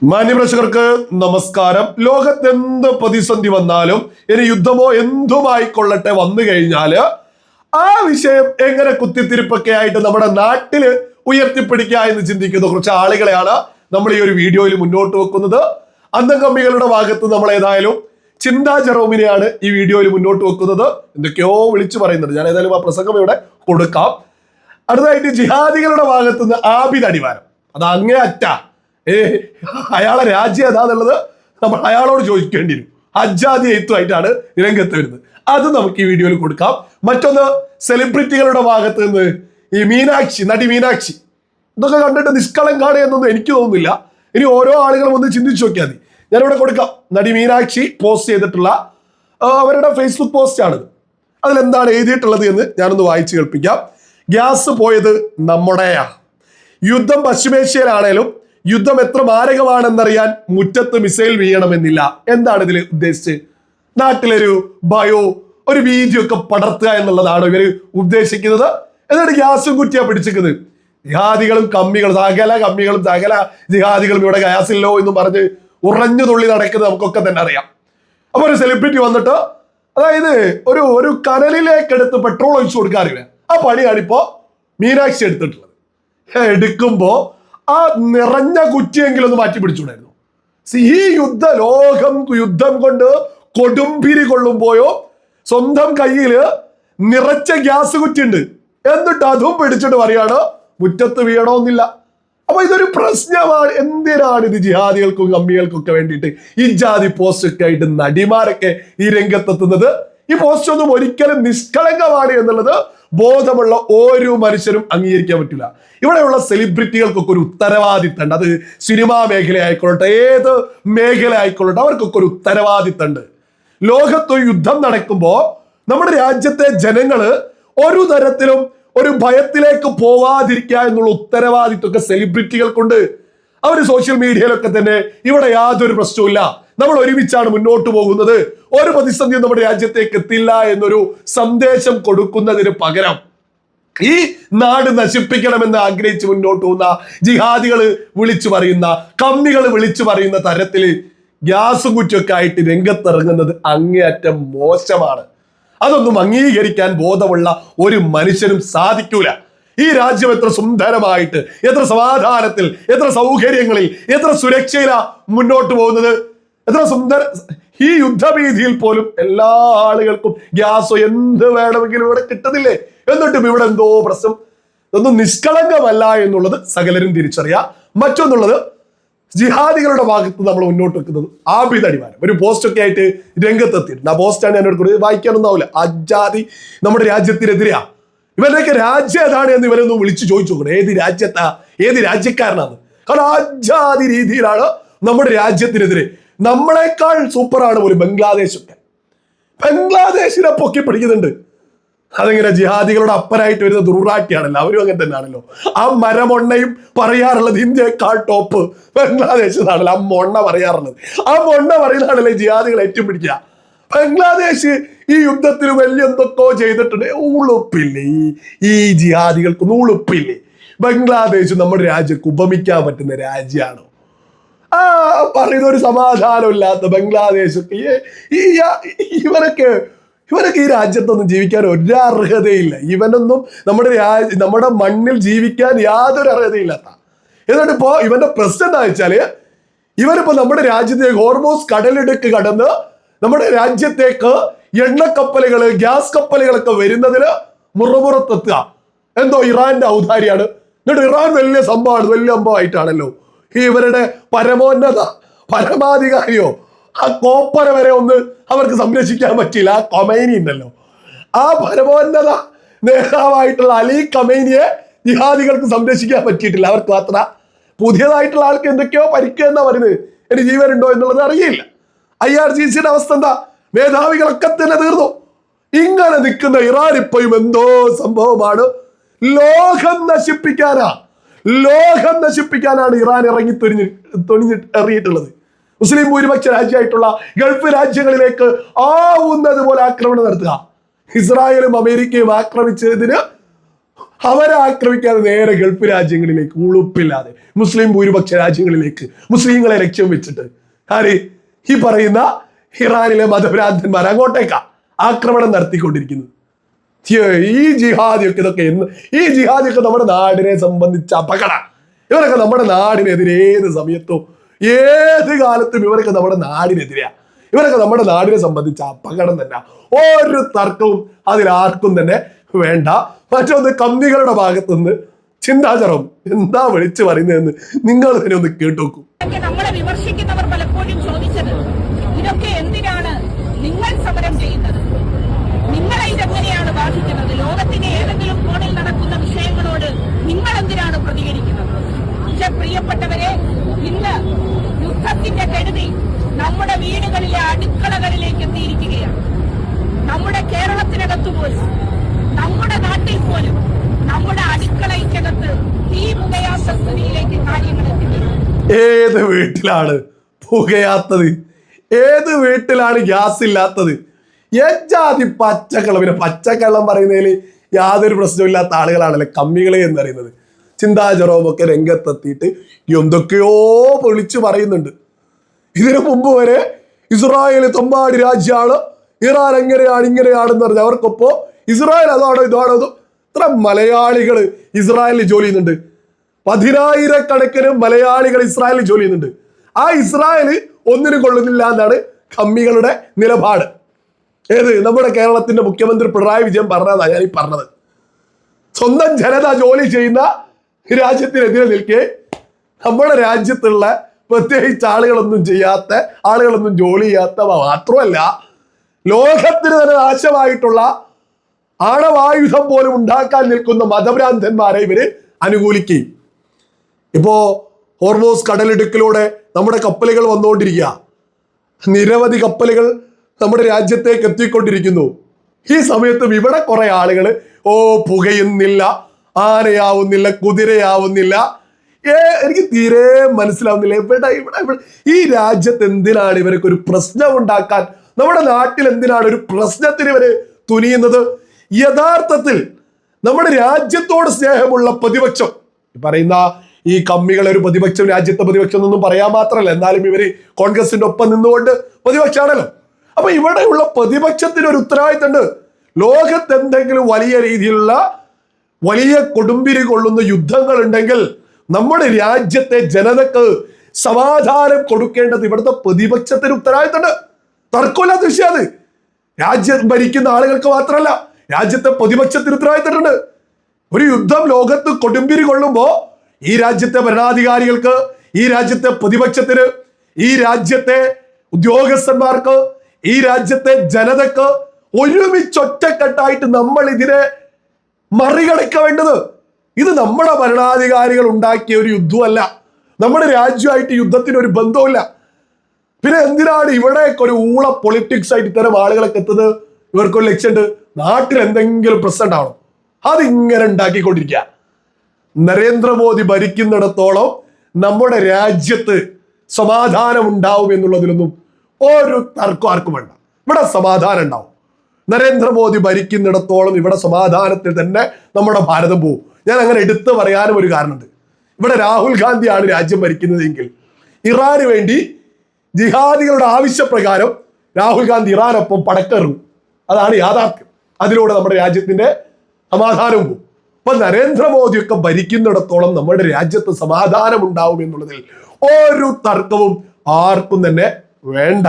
മാന്യപ്രേക്ഷകർക്ക് നമസ്കാരം. ലോകത്തെന്ത് പ്രതിസന്ധി വന്നാലും ഇനി യുദ്ധമോ എന്തുമായിക്കൊള്ളട്ടെ വന്നു കഴിഞ്ഞാല് ആ വിഷയം എങ്ങനെ കുത്തിത്തിരിപ്പൊക്കെ ആയിട്ട് നമ്മുടെ നാട്ടില് ഉയർത്തിപ്പിടിക്കുക എന്ന് ചിന്തിക്കുന്ന കുറച്ച് ആളുകളെയാണ് നമ്മൾ ഈ ഒരു വീഡിയോയിൽ മുന്നോട്ട് വെക്കുന്നത്. അന്തം കമ്മികളുടെ ഭാഗത്ത് നമ്മൾ ഏതായാലും ചിന്താ ജെറോമിനെയാണ് ഈ വീഡിയോയിൽ മുന്നോട്ട് വെക്കുന്നത്. എന്തൊക്കെയോ വിളിച്ചു പറയുന്നുണ്ട്, ഞാൻ ഏതായാലും ആ പ്രസംഗം ഇവിടെ കൊടുക്കാം. അടുത്തതായിട്ട് ജിഹാദികളുടെ ഭാഗത്ത് നിന്ന് ആബിദ് അടിവാരം, അത് അങ്ങേ അറ്റ അയാളെ രാജ്യം ഏതാന്നുള്ളത് നമ്മൾ അയാളോട് ചോദിക്കേണ്ടി വരും. അജാതി എഴുത്തുമായിട്ടാണ് രംഗത്ത് വരുന്നത്. അത് നമുക്ക് ഈ വീഡിയോയിൽ കൊടുക്കാം. മറ്റൊന്ന് സെലിബ്രിറ്റികളുടെ ഭാഗത്ത് നിന്ന് ഈ നടി മീനാക്ഷി, ഇതൊക്കെ കണ്ടിട്ട് നിഷ്കളങ്കാണ് എന്നൊന്നും എനിക്ക് തോന്നുന്നില്ല. ഇനി ഓരോ ആളുകളും ഒന്ന് ചിന്തിച്ചു നോക്കിയാൽ മതി. ഞാനിവിടെ കൊടുക്കാം. നടി മീനാക്ഷി പോസ്റ്റ് ചെയ്തിട്ടുള്ള അവരുടെ ഫേസ്ബുക്ക് പോസ്റ്റ് ആണിത്. അതിലെന്താണ് എഴുതിയിട്ടുള്ളത് എന്ന് ഞാനൊന്ന് വായിച്ചു കേൾപ്പിക്കാം. ഗ്യാസ് പോയത് നമ്മുടെയാ. യുദ്ധം പശ്ചിമേഷ്യയിലാണേലും യുദ്ധം എത്ര മാരകമാണെന്നറിയാൻ മുറ്റത്ത് മിസൈൽ വീഴണമെന്നില്ല. എന്താണ് ഇതിൽ ഉദ്ദേശിച്ച്? നാട്ടിലൊരു ഭയോ ഒരു ഭീതിയൊക്കെ പടർത്തുക എന്നുള്ളതാണ് ഇവര് ഉദ്ദേശിക്കുന്നത്. എന്നിട്ട് ഗ്യാസും കുറ്റിയാ പിടിച്ചിരിക്കുന്നത്. ജിഹാദികളും കമ്മികളും സകല ജിഹാദികളും ഇവിടെ ഗ്യാസില്ലോ എന്ന് പറഞ്ഞ് ഉറഞ്ഞു തുള്ളി നടക്കുന്നത് നമുക്കൊക്കെ തന്നെ അറിയാം. അപ്പൊ ഒരു സെലിബ്രിറ്റി വന്നിട്ട് അതായത് ഒരു കനലിലേക്ക് എടുത്ത് പെട്രോൾ ഒഴിച്ചു കൊടുക്കാറില്ല, ആ പണിയാണ് ഇപ്പോ മീനാക്ഷി എടുത്തിട്ടുള്ളത്. എടുക്കുമ്പോ ആ നിറഞ്ഞ കുറ്റിയെങ്കിലും ഒന്ന് മാറ്റി പിടിച്ചുകൂടായിരുന്നു. ഈ യുദ്ധം കൊണ്ട് കൊടുമ്പിരി കൊള്ളുമ്പോയോ സ്വന്തം കയ്യില് നിറച്ച ഗ്യാസ് കുറ്റിയുണ്ട്, എന്നിട്ട് അതും പിടിച്ചിട്ട് പറയാണ് മുറ്റത്ത് വീഴണമെന്നില്ല. അപ്പൊ ഇതൊരു പ്രശ്നമാണ്. എന്തിനാണ് ഇത് ജിഹാദികൾക്കും കമ്മികൾക്കും ഒക്കെ വേണ്ടിയിട്ട് ഈ ജാതി പോസ്റ്റ് ഒക്കെ ആയിട്ട് നടിമാരൊക്കെ ഈ രംഗത്തെത്തുന്നത്? ഈ പോസ്റ്റ് ഒന്നും ഒരിക്കലും നിഷ്കളങ്കമാണ് എന്നുള്ളത് ബോധമുള്ള ഓരോ മനുഷ്യരും അംഗീകരിക്കാൻ പറ്റില്ല. ഇവിടെയുള്ള സെലിബ്രിറ്റികൾക്കൊക്കെ ഒരു ഉത്തരവാദിത്തമുണ്ട്. അത് സിനിമാ മേഖല ആയിക്കൊള്ളട്ടെ, ഏത് മേഖല ആയിക്കൊള്ളട്ടെ, അവർക്കൊക്കെ ഒരു ഉത്തരവാദിത്തമുണ്ട്. ലോകത്ത് യുദ്ധം നടക്കുമ്പോ നമ്മുടെ രാജ്യത്തെ ജനങ്ങള് ഒരു തരത്തിലും ഒരു ഭയത്തിലേക്ക് പോവാതിരിക്കുക എന്നുള്ള ഉത്തരവാദിത്വമൊക്കെ സെലിബ്രിറ്റികൾക്കുണ്ട്. അവര് സോഷ്യൽ മീഡിയയിലൊക്കെ തന്നെ ഇവിടെ യാതൊരു പ്രശ്നവുമില്ല, നമ്മൾ ഒരുമിച്ചാണ് മുന്നോട്ട് പോകുന്നത്, ഒരു പ്രതിസന്ധിയും നമ്മുടെ രാജ്യത്തേക്ക് എത്തില്ല എന്നൊരു സന്ദേശം കൊടുക്കുന്നതിന് പകരം ഈ നാട് നശിപ്പിക്കണമെന്ന് ആഗ്രഹിച്ച് മുന്നോട്ട് പോകുന്ന ജിഹാദികള് വിളിച്ചു പറയുന്ന, കമ്മികൾ വിളിച്ചു പറയുന്ന തരത്തില് ഗ്യാസും കുറ്റിയൊക്കെ ആയിട്ട് രംഗത്തിറങ്ങുന്നത് അങ്ങേയറ്റം മോശമാണ്. അതൊന്നും അംഗീകരിക്കാൻ ബോധമുള്ള ഒരു മനുഷ്യനും സാധിക്കൂല. ഈ രാജ്യം എത്ര സുന്ദരമായിട്ട്, എത്ര സമാധാനത്തിൽ, എത്ര സൗകര്യങ്ങളിൽ, എത്ര സുരക്ഷയിലാ മുന്നോട്ട് പോകുന്നത്, എത്ര സുന്ദര. ഈ യുദ്ധഭീതിയിൽ പോലും എല്ലാ ആളുകൾക്കും ഗ്യാസോ എന്ത് വേണമെങ്കിലും ഇവിടെ കിട്ടുന്നില്ലേ? എന്നിട്ടും ഇവിടെ എന്തോ പ്രശ്നം. ഇതൊന്നും നിഷ്കളങ്കമല്ല എന്നുള്ളത് സകലരും തിരിച്ചറിയാം. മറ്റൊന്നുള്ളത്, ജിഹാദികളുടെ ഭാഗത്ത് നമ്മൾ മുന്നോട്ട് വെക്കുന്നത് ആബിദ് അടിവാരം ഒരു പോസ്റ്റ് ഒക്കെ ആയിട്ട് രംഗത്തെത്തിയിട്ടുണ്ട്. ആ പോസ്റ്റാണ് ഞാൻ എടുക്കുന്നത്. വായിക്കാനൊന്നും ആവില്ല. അജാതി നമ്മുടെ രാജ്യത്തിനെതിരെയാ. ഇവരുടെയൊക്കെ രാജ്യം ഏതാണ് എന്ന് ഇവരൊന്നും വിളിച്ചു ചോദിച്ചു നോക്കണം. ഏത് രാജ്യക്കാരനാണ്? കാരണം അജാതി രീതിയിലാണ് നമ്മുടെ രാജ്യത്തിനെതിരെ. നമ്മളെക്കാൾ സൂപ്പറാണ് പോലും ബംഗ്ലാദേശൊക്കെ. ബംഗ്ലാദേശിനെ പൊക്കി പിടിക്കുന്നുണ്ട്. അതെങ്ങനെ? ജിഹാദികളുടെ അപ്പനായിട്ട് വരുന്ന ദുർറാട്ടിയാണല്ലോ, അവരും അങ്ങനെ തന്നെയാണല്ലോ. ആ മരമൊണ്ണയും പറയാറുള്ളത് ഇന്ത്യയെക്കാൾ ടോപ്പ് ബംഗ്ലാദേശ് എന്നാണല്ലോ ആ മൊണ്ണ പറയാറുള്ളത്. ആ മൊണ്ണ പറയുന്നതാണല്ലേ ജിഹാദികൾ ഏറ്റവും പിടിക്കുക. ബംഗ്ലാദേശ് ഈ യുദ്ധത്തിൽ വലിയ എന്തൊക്കെയോ ചെയ്തിട്ടുണ്ട്. ഉളുപ്പില്ലേ ഈ ജിഹാദികൾക്കൊന്നും? ഉളുപ്പില്ലേ? ബംഗ്ലാദേശ് നമ്മുടെ രാജ്യക്ക് ഉപമിക്കാൻ പറ്റുന്ന രാജ്യമാണോ? പറയുന്ന ഒരു സമാധാനമില്ലാത്ത ബംഗ്ലാദേശൊക്കെ ഇവരൊക്കെ ഈ രാജ്യത്തൊന്നും ജീവിക്കാൻ ഒരർഹതയില്ല. ഇവനൊന്നും നമ്മുടെ മണ്ണിൽ ജീവിക്കാൻ യാതൊരു അർഹതയില്ലാത്ത. എന്നിട്ട് ഇപ്പോ ഇവന്റെ പ്രശ്നം എന്താ വെച്ചാല്, ഇവനിപ്പോ നമ്മുടെ രാജ്യത്തേക്ക് ഹോർമോസ് കടലിടുക്ക് കടന്ന് നമ്മുടെ രാജ്യത്തേക്ക് എണ്ണക്കപ്പലുകള്, ഗ്യാസ് കപ്പലുകളൊക്കെ വരുന്നതിന് മുറമുറത്തെത്തുക. എന്തോ ഇറാന്റെ ഔദാര്യാണ്. എന്നിട്ട് ഇറാൻ വലിയ സംഭവമാണ്, വലിയ സംഭവമായിട്ടാണല്ലോ ഇവരുടെ പരമാധികാരിയോ ആ കോപ്പര വരെ ഒന്ന് അവർക്ക് സംരക്ഷിക്കാൻ പറ്റില്ല. ആ ഖൊമൈനി ഉണ്ടല്ലോ, ആ പരമോന്നത നേതാവായിട്ടുള്ള അലി ഖൊമൈനിയെ ജിഹാദികൾക്ക് സംരക്ഷിക്കാൻ പറ്റിയിട്ടില്ല. അവർക്ക് മാത്ര പുതിയതായിട്ടുള്ള ആൾക്ക് എന്തൊക്കെയോ പരിക്കുക എന്നാ പറയുന്നത്. ഇനി ജീവനുണ്ടോ എന്നുള്ളത് അറിയില്ല. IRGCയുടെ അവസ്ഥ എന്താ? മേധാവികളൊക്കെ തന്നെ തീർന്നു. ഇങ്ങനെ നിൽക്കുന്ന ഇറാൻ ഇപ്പോഴും എന്തോ സംഭവമാണ്. ലോകം നശിപ്പിക്കാനാണ് ഇറാൻ ഇറങ്ങിയിട്ടുള്ളത്. മുസ്ലിം ഭൂരിപക്ഷ രാജ്യമായിട്ടുള്ള ഗൾഫ് രാജ്യങ്ങളിലേക്ക് ആവുന്നത് പോലെ ആക്രമണം നടത്തുക. ഇസ്രായേലും അമേരിക്കയും ആക്രമിച്ചതിന് അവരെ ആക്രമിക്കാതെ നേരെ ഗൾഫ് രാജ്യങ്ങളിലേക്ക് ഉളുപ്പില്ലാതെ മുസ്ലിം ഭൂരിപക്ഷ രാജ്യങ്ങളിലേക്ക് മുസ്ലിങ്ങളെ ലക്ഷ്യം വെച്ചിട്ട് ആര് ഈ പറയുന്ന ഇറാനിലെ മതഭ്രാന്തന്മാർ അങ്ങോട്ടേക്കാ ആക്രമണം നടത്തിക്കൊണ്ടിരിക്കുന്നത്. ഈ ജിഹാദിയൊക്കെ ഈ ജിഹാദിയൊക്കെ നമ്മുടെ നാടിനെ സംബന്ധിച്ച അപകട. ഇവരൊക്കെ നമ്മുടെ നാടിനെതിരെ ഏത് സമയത്തും ഏത് കാലത്തും ഇവരൊക്കെ നമ്മുടെ നാടിനെതിരെയാ. ഇവരൊക്കെ നമ്മുടെ നാടിനെ സംബന്ധിച്ച അപകടം തന്നെ. ഒരു തർക്കവും അതിലാർക്കും തന്നെ വേണ്ട. മറ്റൊന്ന് കമ്മികളുടെ ഭാഗത്തുനിന്ന് ചിന്താചരം എന്താ വിളിച്ചു പറയുന്നതെന്ന് നിങ്ങൾ തന്നെ ഒന്ന് കേട്ടോക്കൂ. നമ്മളെ വിമർശിക്കുന്നവർ പലപ്പോഴും ചോദിച്ചത് ഇതൊക്കെ എന്തിനാണ് നിങ്ങൾ സമരം ചെയ്യുന്നത്, നിങ്ങളെ ഇതെങ്ങനെയാണ് ബാധിക്കുന്നത്, ലോകത്തിന്റെ ഏതെങ്കിലും കോണിൽ നടക്കുന്ന വിഷയങ്ങളോട് നിങ്ങൾ എന്തിനാണ് പ്രതികരിക്കുന്നത്? പക്ഷെ പ്രിയപ്പെട്ടവരെ, ഇന്ന് യുദ്ധത്തിന്റെ കെടുതി നമ്മുടെ വീടുകളിലെ അടുക്കളകളിലേക്ക് എത്തിയിരിക്കുകയാണ്. നമ്മുടെ കേരളത്തിനകത്ത് പോലും, നമ്മുടെ നാട്ടിൽ പോലും, നമ്മുടെ അടുക്കളയ്ക്കകത്ത് തീ പുകയാത്ത സ്ഥിതിയിലേക്ക് കാര്യങ്ങൾ എത്തിക്കുന്നു. ഏത് വീട്ടിലാണ് പുകയാത്തത്? ഏത് വീട്ടിലാണ് ഗ്യാസ് ഇല്ലാത്തത്? ഏജാതി പച്ചക്കള്ളം. പിന്നെ പച്ചക്കള്ളം പറയുന്നതിൽ യാതൊരു പ്രശ്നമില്ലാത്ത ആളുകളാണല്ലേ കമ്മികളെ എന്ന് പറയുന്നത്. ചിന്താചരവുമൊക്കെ രംഗത്തെത്തിയിട്ട് എന്തൊക്കെയോ പൊളിച്ചു പറയുന്നുണ്ട്. ഇതിനു മുമ്പ് വരെ ഇസ്രായേൽ തൊമ്മാടി രാജ്യമാണ്, ഇറാൻ എങ്ങനെയാണ് ഇങ്ങനെയാണെന്ന് പറഞ്ഞ അവർക്കൊപ്പോ ഇസ്രായേൽ അതാണോ ഇതാണോ ഇത്ര മലയാളികൾ ഇസ്രായേലിൽ ജോലി ചെയ്യുന്നുണ്ട്. 10,000 മലയാളികൾ ഇസ്രായേലിൽ ജോലി ചെയ്യുന്നുണ്ട്. ആ ഇസ്രായേൽ ഒന്നിനും കൊള്ളുന്നില്ല എന്നാണ് കമ്മികളുടെ നിലപാട്. ഏത് നമ്മുടെ കേരളത്തിന്റെ മുഖ്യമന്ത്രി പിണറായി വിജയൻ പറഞ്ഞതാ ഞാൻ ഈ പറഞ്ഞത്. സ്വന്തം ജനത ജോലി ചെയ്യുന്ന രാജ്യത്തിനെതിരെ നിൽക്കെ നമ്മുടെ രാജ്യത്തുള്ള പ്രത്യേകിച്ച് ആളുകളൊന്നും ജോലി ചെയ്യാത്ത മാത്രമല്ല ലോകത്തിന് തന്നെ നാശമായിട്ടുള്ള ആണവായുധം പോലും ഉണ്ടാക്കാൻ നിൽക്കുന്ന മതഭ്രാന്തന്മാരെ ഇവര് അനുകൂലിക്കുകയും. ഇപ്പോ ഹോർമോസ് കടലിടുക്കിലൂടെ നമ്മുടെ കപ്പലുകൾ വന്നുകൊണ്ടിരിക്കുക. നിരവധി കപ്പലുകൾ നമ്മുടെ രാജ്യത്തേക്ക് എത്തിക്കൊണ്ടിരിക്കുന്നു. ഈ സമയത്തും ഇവിടെ കുറെ ആളുകൾ പുകയുന്നില്ല, ആനയാവുന്നില്ല, കുതിരയാവുന്നില്ല. എനിക്ക് തീരെ മനസ്സിലാവുന്നില്ല. ഇവിടെ ഈ രാജ്യത്ത് എന്തിനാണ് ഇവർക്ക് ഒരു പ്രശ്നം ഉണ്ടാക്കാൻ, നമ്മുടെ നാട്ടിൽ എന്തിനാണ് ഒരു പ്രശ്നത്തിന് ഇവര് തുനിയുന്നത്? യഥാർത്ഥത്തിൽ നമ്മുടെ രാജ്യത്തോട് സ്നേഹമുള്ള പ്രതിപക്ഷം, പറയുന്ന ഈ കമ്മികളെ ഒരു പ്രതിപക്ഷം, രാജ്യത്തെ പ്രതിപക്ഷം എന്നൊന്നും പറയാൻ മാത്രമല്ല, എന്നാലും ഇവര് കോൺഗ്രസിന്റെ ഒപ്പം നിന്നുകൊണ്ട് പ്രതിപക്ഷമാണല്ലോ. അപ്പൊ ഇവിടെയുള്ള പ്രതിപക്ഷത്തിന് ഒരു ഉത്തരവാദിത്തമുണ്ട്. ലോകത്ത് എന്തെങ്കിലും വലിയ രീതിയിലുള്ള വലിയ കൊടുമ്പിരി കൊള്ളുന്ന യുദ്ധങ്ങൾ ഉണ്ടെങ്കിൽ നമ്മുടെ രാജ്യത്തെ ജനതക്ക് സമാധാനം കൊടുക്കേണ്ടത് ഇവിടുത്തെ പ്രതിപക്ഷത്തിന് ഉത്തരവാദിത്തമുണ്ട്. തർക്കമില്ലാത്ത വിഷയം അത്. രാജ്യം ഭരിക്കുന്ന ആളുകൾക്ക് മാത്രമല്ല, രാജ്യത്തെ പ്രതിപക്ഷത്തിന് ഉത്തരവാദിത്തമുണ്ട്. ഒരു യുദ്ധം ലോകത്ത് കൊടുമ്പിരി കൊള്ളുമ്പോ ഈ രാജ്യത്തെ ഭരണാധികാരികൾക്ക്, ഈ രാജ്യത്തെ പ്രതിപക്ഷത്തിന്, ഈ രാജ്യത്തെ ഉദ്യോഗസ്ഥന്മാർക്ക്, ഈ രാജ്യത്തെ ജനതക്ക് ഒരുമിച്ചൊറ്റക്കെട്ടായിട്ട് നമ്മൾ ഇതിനെ മറികടക്കേണ്ടത്. ഇത് നമ്മുടെ ഭരണാധികാരികൾ ഉണ്ടാക്കിയ ഒരു യുദ്ധമല്ല. നമ്മുടെ രാജ്യമായിട്ട് യുദ്ധത്തിന് ഒരു ബന്ധവുമില്ല. പിന്നെ എന്തിനാണ് ഇവിടേക്ക് ഒരു ഊള പൊളിറ്റിക്സ് ആയിട്ട് ഇത്തരം ആളുകളൊക്കെ എത്തുന്നത്? ഇവർക്കൊരു ലക്ഷ്യമുണ്ട്, നാട്ടിൽ എന്തെങ്കിലും പ്രശ്നം ഉണ്ടാവണം, അതിങ്ങനെ ഉണ്ടാക്കിക്കൊണ്ടിരിക്കുക. നരേന്ദ്രമോദി ഭരിക്കുന്നിടത്തോളം നമ്മുടെ രാജ്യത്ത് സമാധാനം ഉണ്ടാവും എന്നുള്ളതിലൊന്നും ഒരു തർക്കം ആർക്കും വേണ്ട. ഇവിടെ സമാധാനം ഉണ്ടാവും. നരേന്ദ്രമോദി ഭരിക്കുന്നിടത്തോളം ഇവിടെ സമാധാനത്തിൽ തന്നെ നമ്മുടെ ഭാരതം പോവും. ഞാൻ അങ്ങനെ എടുത്തു പറയാനും ഒരു കാരണമുണ്ട്. ഇവിടെ രാഹുൽ ഗാന്ധിയാണ് രാജ്യം ഭരിക്കുന്നതെങ്കിൽ ഇറാന് വേണ്ടി ജിഹാദികളുടെ ആവശ്യപ്രകാരം രാഹുൽ ഗാന്ധി ഇറാനൊപ്പം പടക്കെറും. അതാണ് യാഥാർത്ഥ്യം. അതിലൂടെ നമ്മുടെ രാജ്യത്തിന്റെ സമാധാനവും പോകും. അപ്പൊ നരേന്ദ്രമോദിയൊക്കെ ഭരിക്കുന്നിടത്തോളം നമ്മുടെ രാജ്യത്ത് സമാധാനം ഉണ്ടാവും എന്നുള്ളതിൽ ഒരു തർക്കവും ആർക്കും തന്നെ വേണ്ട.